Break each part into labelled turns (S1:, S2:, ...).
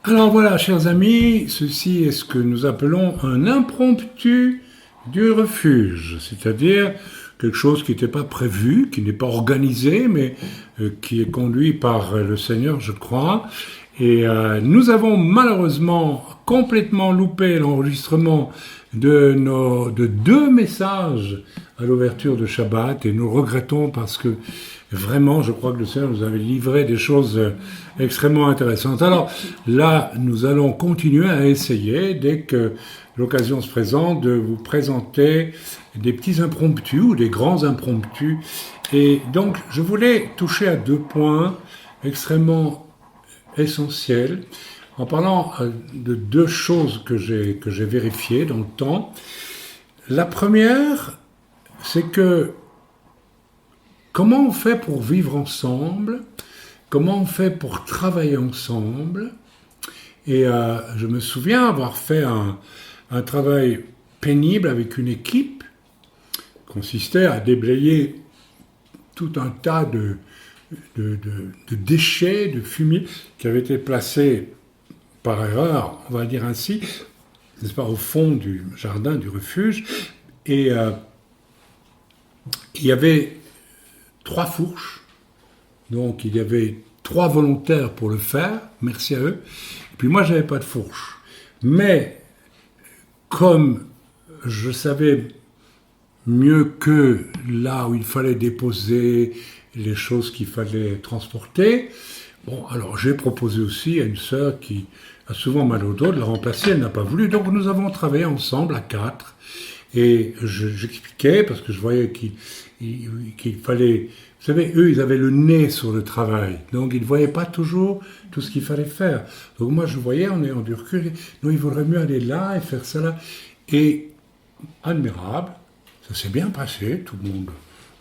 S1: Alors voilà, chers amis, ceci est ce que nous appelons un impromptu du refuge, c'est-à-dire quelque chose qui n'était pas prévu, qui n'est pas organisé, mais qui est conduit par le Seigneur, je crois. Et nous avons malheureusement complètement loupé l'enregistrement de deux messages à l'ouverture de Shabbat, et nous regrettons parce que vraiment, je crois que le Seigneur nous avait livré des choses extrêmement intéressantes. Alors là, nous allons continuer à essayer, dès que l'occasion se présente, de vous présenter des petits impromptus ou des grands impromptus. Et donc, je voulais toucher à deux points extrêmement essentiels, en parlant de deux choses que j'ai vérifiées dans le temps. La première, c'est que comment on fait pour vivre ensemble, comment on fait pour travailler ensemble. Et je me souviens avoir fait un travail pénible avec une équipe, qui consistait à déblayer tout un tas de déchets, de fumier, qui avaient été placés par erreur, on va dire ainsi, n'est-ce pas, au fond du jardin, du refuge. Et il y avait 3 fourches, donc il y avait 3 volontaires pour le faire, merci à eux. Et puis moi, j'avais pas de fourche. Mais comme je savais mieux que là où il fallait déposer les choses qu'il fallait transporter, bon, alors j'ai proposé aussi à une sœur qui a souvent mal au dos de la remplacer, elle n'a pas voulu, donc nous avons travaillé ensemble à 4. Et j'expliquais, parce que je voyais qu'il fallait... Vous savez, eux, ils avaient le nez sur le travail, donc ils ne voyaient pas toujours tout ce qu'il fallait faire. Donc moi, je voyais, en ayant du recul, non, il vaudrait mieux aller là et faire ça là. Et, admirable, ça s'est bien passé, tout le monde,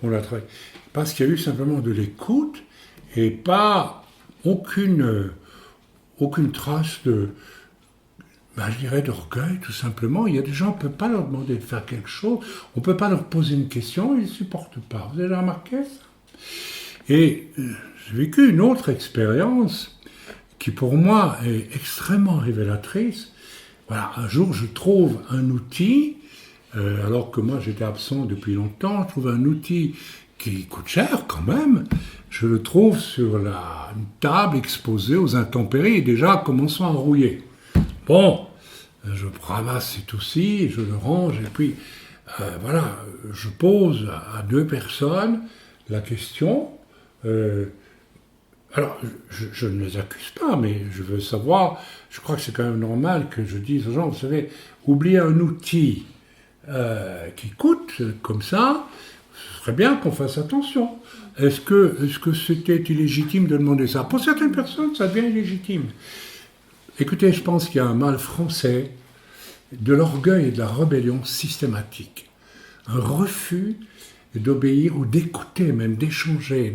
S1: on l'a travaillé. Parce qu'il y a eu simplement de l'écoute et pas aucune trace de... je dirais d'orgueil, tout simplement. Il y a des gens, on ne peut pas leur demander de faire quelque chose, on ne peut pas leur poser une question, ils ne supportent pas. Vous avez remarqué ça? Et j'ai vécu une autre expérience qui, pour moi, est extrêmement révélatrice. Voilà, un jour, je trouve un outil, alors que moi, j'étais absent depuis longtemps, je trouve un outil qui coûte cher quand même. Je le trouve sur une table exposée aux intempéries, et déjà, commençons à rouiller. Bon, je ramasse cet outil, je le range, et puis, voilà, je pose à 2 personnes la question. Alors, je ne les accuse pas, mais je veux savoir, je crois que c'est quand même normal que je dise aux gens, vous savez, oublier un outil qui coûte comme ça, ce serait bien qu'on fasse attention. Est-ce que c'était illégitime de demander ça? Pour certaines personnes, ça devient illégitime. Écoutez, je pense qu'il y a un mal français de l'orgueil et de la rébellion systématique. Un refus d'obéir ou d'écouter, même d'échanger,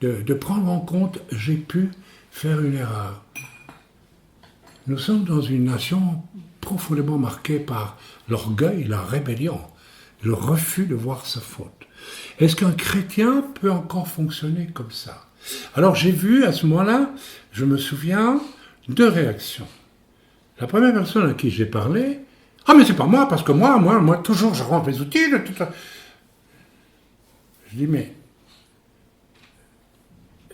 S1: de prendre en compte « j'ai pu faire une erreur ». Nous sommes dans une nation profondément marquée par l'orgueil, la rébellion, le refus de voir sa faute. Est-ce qu'un chrétien peut encore fonctionner comme ça? Alors j'ai vu à ce moment-là, je me souviens, 2 réactions. La première personne à qui j'ai parlé, « Ah mais c'est pas moi, parce que moi toujours je rentre les outils. » Je dis « Mais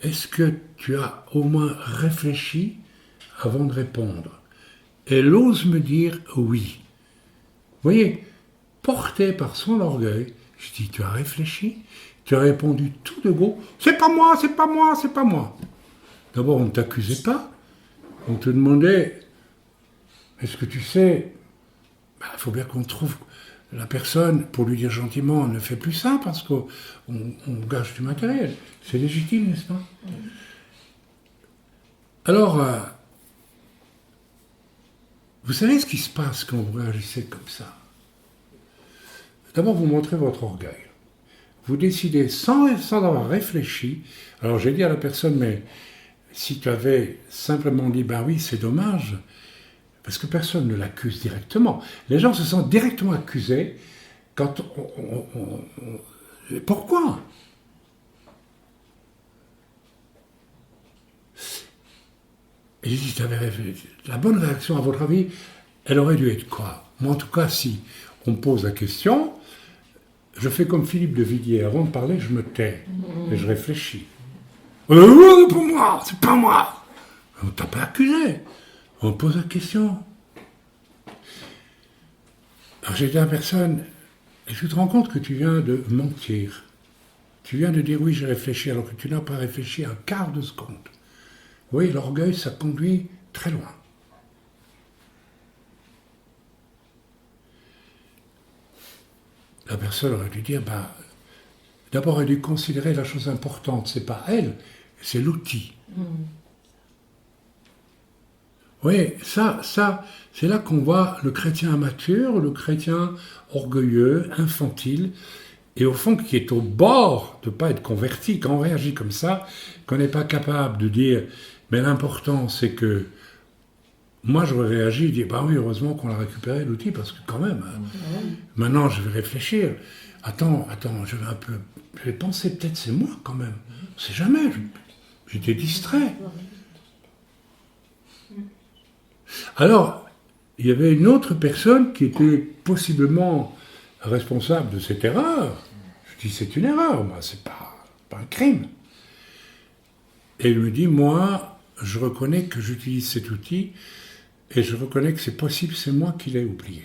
S1: est-ce que tu as au moins réfléchi avant de répondre ?» Elle ose me dire « Oui. » Vous voyez, porté par son orgueil, je dis « Tu as réfléchi ?» Tu as répondu tout de go, « C'est pas moi, c'est pas moi, c'est pas moi. » D'abord, on ne t'accusait pas. On te demandait, est-ce que tu sais, il faut bien qu'on trouve la personne, pour lui dire gentiment, on ne fait plus ça parce qu'on gâche du matériel. C'est légitime, n'est-ce pas? Alors, vous savez ce qui se passe quand vous réagissez comme ça? D'abord, vous montrez votre orgueil. Vous décidez sans avoir réfléchi. Alors, j'ai dit à la personne, mais si tu avais simplement dit, ben oui, c'est dommage, parce que personne ne l'accuse directement. Les gens se sentent directement accusés quand Pourquoi? Et j'ai dit, la bonne réaction, à votre avis, elle aurait dû être quoi? Moi, en tout cas, si on me pose la question, je fais comme Philippe de Villiers. Avant de parler, je me tais et je réfléchis. C'est pas moi, c'est pas moi. On t'a pas accusé. On me pose la question. Alors j'ai dit à la personne, et tu te rends compte que tu viens de mentir. Tu viens de dire oui, j'ai réfléchi, alors que tu n'as pas réfléchi un quart de seconde. Oui, l'orgueil, ça conduit très loin. La personne aurait dû dire, d'abord elle a dû considérer la chose importante, c'est pas elle, c'est l'outil. Oui, ça, c'est là qu'on voit le chrétien immature, le chrétien orgueilleux, infantile, et au fond qui est au bord de ne pas être converti. Quand on réagit comme ça, qu'on n'est pas capable de dire, mais l'important c'est que, moi j'aurais réagi, dit, oui, heureusement qu'on a récupéré l'outil, parce que quand même, maintenant je vais réfléchir, attends, je vais penser, peut-être c'est moi quand même, on sait jamais, j'étais distrait. Alors, il y avait une autre personne qui était possiblement responsable de cette erreur. Je dis, c'est une erreur, moi, c'est pas un crime. Et il me dit, moi, je reconnais que j'utilise cet outil et je reconnais que c'est possible, c'est moi qui l'ai oublié.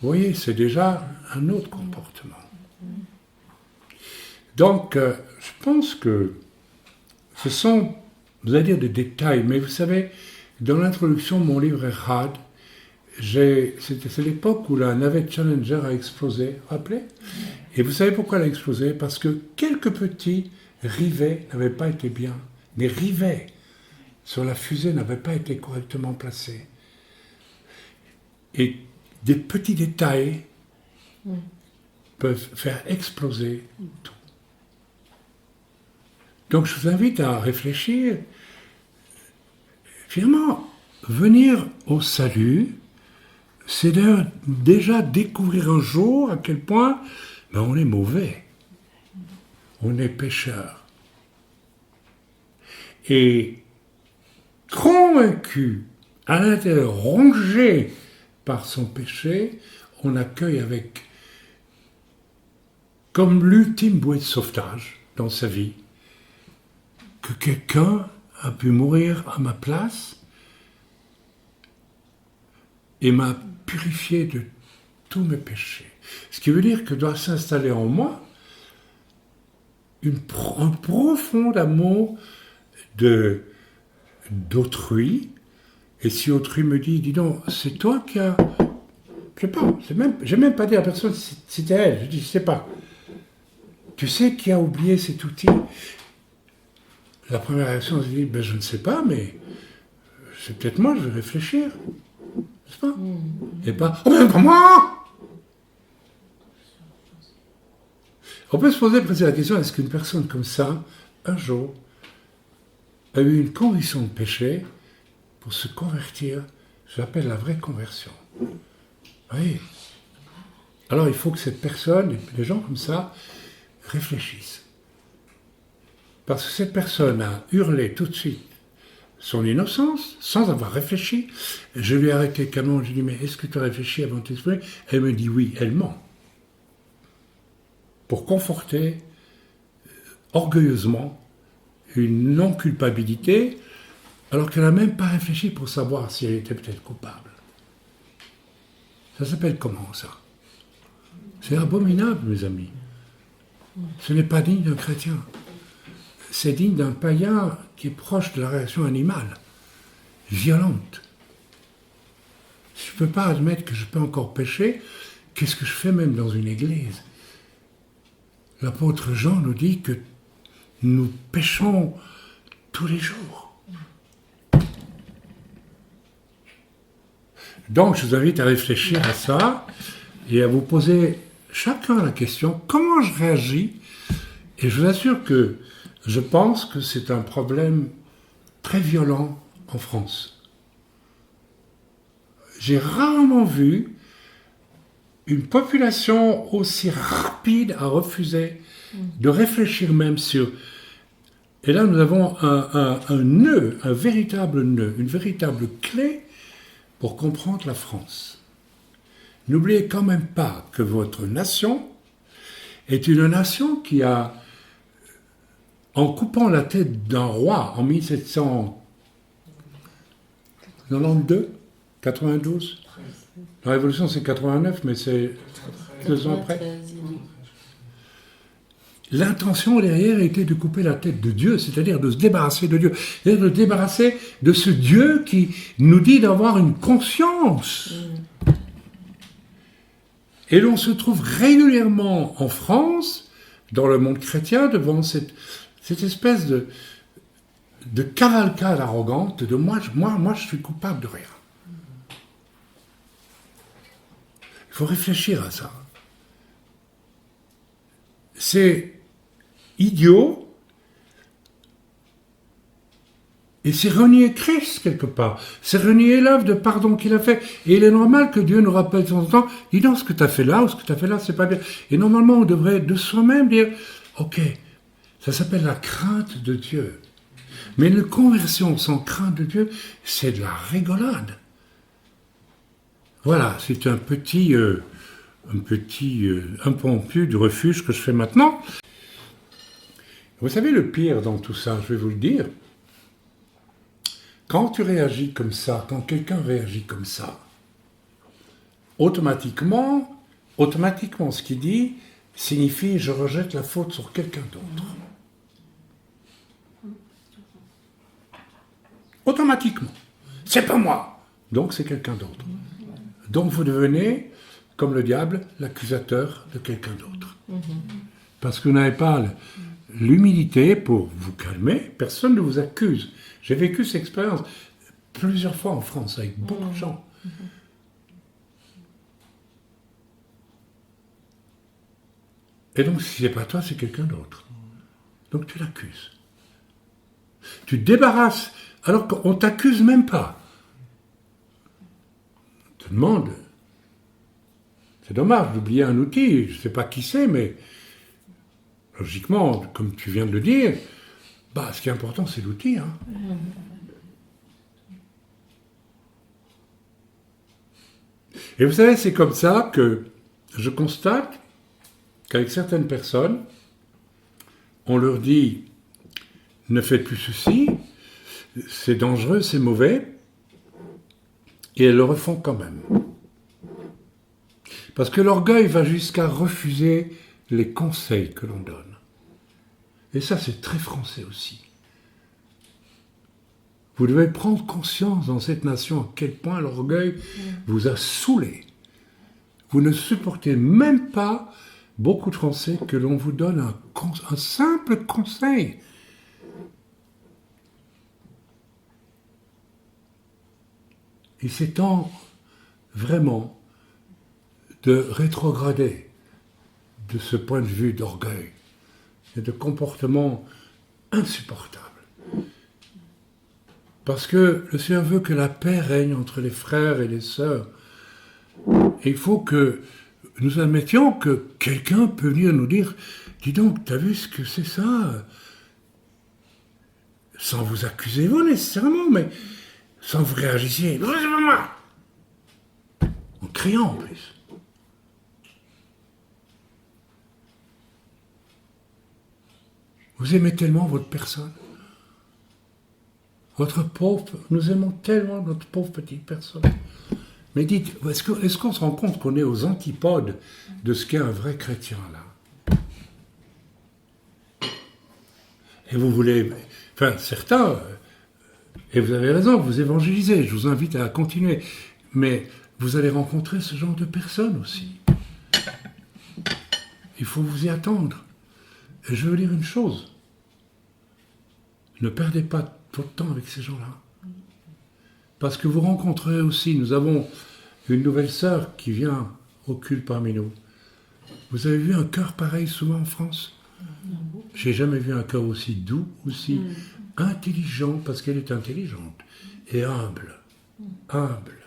S1: Vous voyez, c'est déjà un autre comportement. Donc, je pense que ce sont, vous allez dire, des détails, mais vous savez, dans l'introduction de mon livre Errad, c'est l'époque où la navette Challenger a explosé, vous vous rappelez? Et vous savez pourquoi elle a explosé? Parce que quelques petits rivets n'avaient pas été bien. Les rivets sur la fusée n'avaient pas été correctement placés. Et des petits détails peuvent faire exploser tout. Donc je vous invite à réfléchir. Finalement, venir au salut, c'est déjà découvrir un jour à quel point on est mauvais, on est pécheur. Et convaincu, à l'intérieur, rongé par son péché, on accueille avec, comme l'ultime bouée de sauvetage dans sa vie, que quelqu'un a pu mourir à ma place et m'a purifié de tous mes péchés. Ce qui veut dire que doit s'installer en moi un profond amour d'autrui. Et si autrui me dit, dis donc, c'est toi qui as... Je sais pas, j'ai même pas dit à la personne si c'était elle. Je dis, je sais pas. Tu sais qui a oublié cet outil? La première réaction, c'est dit, je ne sais pas, mais c'est peut-être moi, je vais réfléchir. N'est-ce pas? Et pas, pas moi! On peut se poser la question, est-ce qu'une personne comme ça, un jour, a eu une conviction de péché pour se convertir? J'appelle la vraie conversion. Oui. Alors il faut que cette personne, les gens comme ça, réfléchissent. Parce que cette personne a hurlé tout de suite son innocence, sans avoir réfléchi. Je lui ai arrêté calmement, je lui ai dit, mais est-ce que tu as réfléchi avant de t'exprimer? Elle me dit oui, elle ment. Pour conforter orgueilleusement une non-culpabilité, alors qu'elle n'a même pas réfléchi pour savoir si elle était peut-être coupable. Ça s'appelle comment, ça? C'est abominable, mes amis. Ce n'est pas digne d'un chrétien. C'est digne d'un païen qui est proche de la réaction animale, violente. Si je ne peux pas admettre que je peux encore pécher, qu'est-ce que je fais même dans une église? L'apôtre Jean nous dit que nous péchons tous les jours. Donc, je vous invite à réfléchir à ça et à vous poser chacun la question, comment je réagis? Et je vous assure que je pense que c'est un problème très violent en France. J'ai rarement vu une population aussi rapide à refuser de réfléchir même sur Et là, nous avons un nœud, un véritable nœud, une véritable clé pour comprendre la France. N'oubliez quand même pas que votre nation est une nation qui a, en coupant la tête d'un roi en 1792, 92, la Révolution c'est 89, mais c'est 2 ans après. L'intention derrière était de couper la tête de Dieu, c'est-à-dire de se débarrasser de Dieu, c'est-à-dire de se débarrasser de ce Dieu qui nous dit d'avoir une conscience. Et l'on se trouve régulièrement en France, dans le monde chrétien, devant cette espèce de cavalcade arrogante de moi je suis coupable de rien. Il faut réfléchir à ça. C'est idiot et c'est renier Christ quelque part. C'est renier l'œuvre de pardon qu'il a fait. Et il est normal que Dieu nous rappelle de temps en temps, dis donc ce que tu as fait là ou ce que tu as fait là, c'est pas bien. Et normalement, on devrait de soi-même dire, ok, ça s'appelle la crainte de Dieu. Mais une conversion sans crainte de Dieu, c'est de la rigolade. Voilà, c'est un petit impromptu du refuge que je fais maintenant. Vous savez le pire dans tout ça, je vais vous le dire. Quand tu réagis comme ça, quand quelqu'un réagit comme ça, automatiquement, ce qu'il dit signifie je rejette la faute sur quelqu'un d'autre. Automatiquement. C'est pas moi. Donc c'est quelqu'un d'autre. Donc vous devenez, comme le diable, l'accusateur de quelqu'un d'autre. Parce que vous n'avez pas l'humilité pour vous calmer, personne ne vous accuse. J'ai vécu cette expérience plusieurs fois en France avec beaucoup de gens. Et donc, si c'est pas toi, c'est quelqu'un d'autre. Donc tu l'accuses. Tu te débarrasses, alors qu'on ne t'accuse même pas. On te demande. C'est dommage d'oublier un outil, je ne sais pas qui c'est, mais logiquement, comme tu viens de le dire, ce qui est important, c'est l'outil. Hein. Et vous savez, c'est comme ça que je constate qu'avec certaines personnes, on leur dit « ne faites plus ceci, c'est dangereux, c'est mauvais », et elles le refont quand même. Parce que l'orgueil va jusqu'à refuser les conseils que l'on donne. Et ça, c'est très français aussi. Vous devez prendre conscience dans cette nation à quel point l'orgueil vous a saoulé. Vous ne supportez même pas, beaucoup de Français, que l'on vous donne un simple conseil. Et c'est temps, vraiment, de rétrograder de ce point de vue d'orgueil et de comportement insupportable. Parce que le Seigneur veut que la paix règne entre les frères et les sœurs. Et il faut que nous admettions que quelqu'un peut venir nous dire « Dis donc, t'as vu ce que c'est ça ?» Sans vous accuser vous nécessairement, mais sans vous réagissiez. « Non, c'est pas moi !» En criant en plus. Vous aimez tellement votre personne. Nous aimons tellement notre pauvre petite personne. Mais dites, est-ce qu'on se rend compte qu'on est aux antipodes de ce qu'est un vrai chrétien, là? Et vous voulez... Enfin, certains, et vous avez raison, vous évangélisez, je vous invite à continuer. Mais vous allez rencontrer ce genre de personnes aussi. Il faut vous y attendre. Et je veux dire une chose. Ne perdez pas votre temps avec ces gens-là. Parce que vous rencontrez aussi, nous avons une nouvelle sœur qui vient au culte parmi nous. Vous avez vu un cœur pareil souvent en France? J'ai jamais vu un cœur aussi doux, aussi intelligent, parce qu'elle est intelligente, et humble. Humble.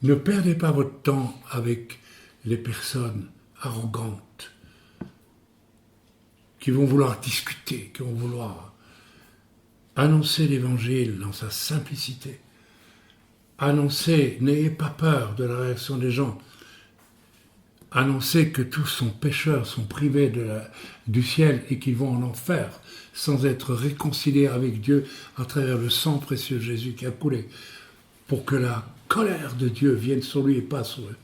S1: Ne perdez pas votre temps avec les personnes arrogantes, qui vont vouloir discuter, qui vont vouloir annoncer l'Évangile dans sa simplicité. Annoncer, n'ayez pas peur de la réaction des gens. Annoncer que tous sont pécheurs, sont privés du ciel et qu'ils vont en enfer sans être réconciliés avec Dieu à travers le sang précieux de Jésus qui a coulé pour que la colère de Dieu vienne sur lui et pas sur eux.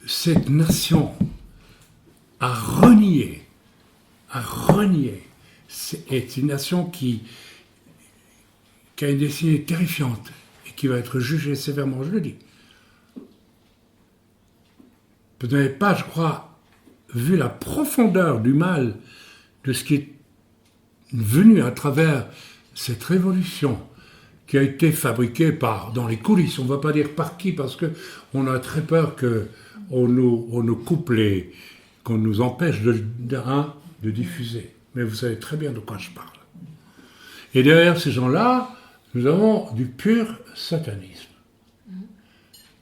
S1: Cette nation a renié, est une nation qui a une destinée terrifiante et qui va être jugée sévèrement, je le dis. Vous n'avez pas, je crois, vu la profondeur du mal de ce qui est venu à travers cette révolution qui a été fabriquée dans les coulisses. On ne va pas dire par qui, parce qu'on a très peur qu'on nous coupe qu'on nous empêche de diffuser. Mais vous savez très bien de quoi je parle. Et derrière ces gens-là, nous avons du pur satanisme.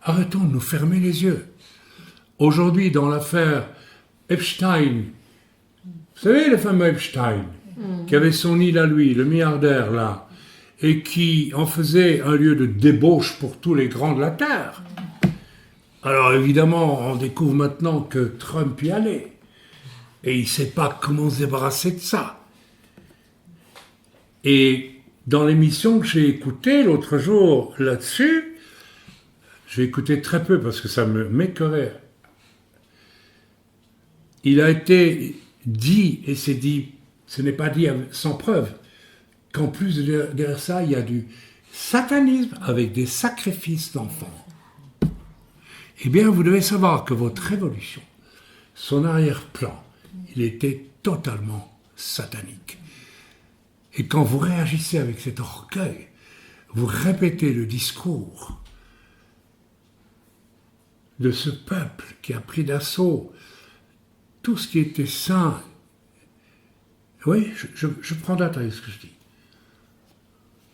S1: Arrêtons de nous fermer les yeux. Aujourd'hui, dans l'affaire Epstein, vous savez le fameux Epstein, qui avait son île à lui, le milliardaire là, et qui en faisait un lieu de débauche pour tous les grands de la Terre. Alors évidemment, on découvre maintenant que Trump y allait, et il ne sait pas comment se débarrasser de ça. Et dans l'émission que j'ai écoutée l'autre jour là-dessus, j'ai écouté très peu parce que ça m'écœurait. Il a été dit, et c'est dit, ce n'est pas dit sans preuve, qu'en plus derrière ça, il y a du satanisme avec des sacrifices d'enfants. Eh bien, vous devez savoir que votre révolution, son arrière-plan, il était totalement satanique. Et quand vous réagissez avec cet orgueil, vous répétez le discours de ce peuple qui a pris d'assaut tout ce qui était saint. Oui, je prends date avec ce que je dis.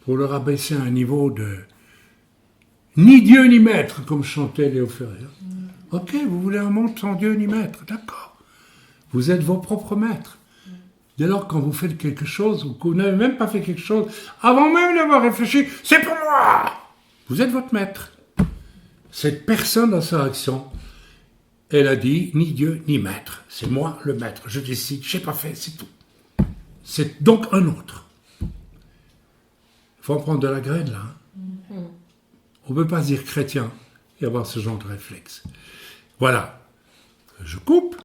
S1: Pour le rabaisser à un niveau de ni Dieu ni maître, comme chantait Léo Ferré. Ok, vous voulez un monde sans Dieu ni maître, d'accord. Vous êtes vos propres maîtres. Dès lors, quand vous faites quelque chose, ou que vous n'avez même pas fait quelque chose, avant même d'avoir réfléchi, c'est pour moi. Vous êtes votre maître. Cette personne dans sa action, elle a dit, ni Dieu, ni maître. C'est moi le maître. Je décide, je n'ai pas fait, c'est tout. C'est donc un autre. Il faut en prendre de la graine, là. On ne peut pas se dire chrétien et avoir ce genre de réflexe. Voilà. Je coupe.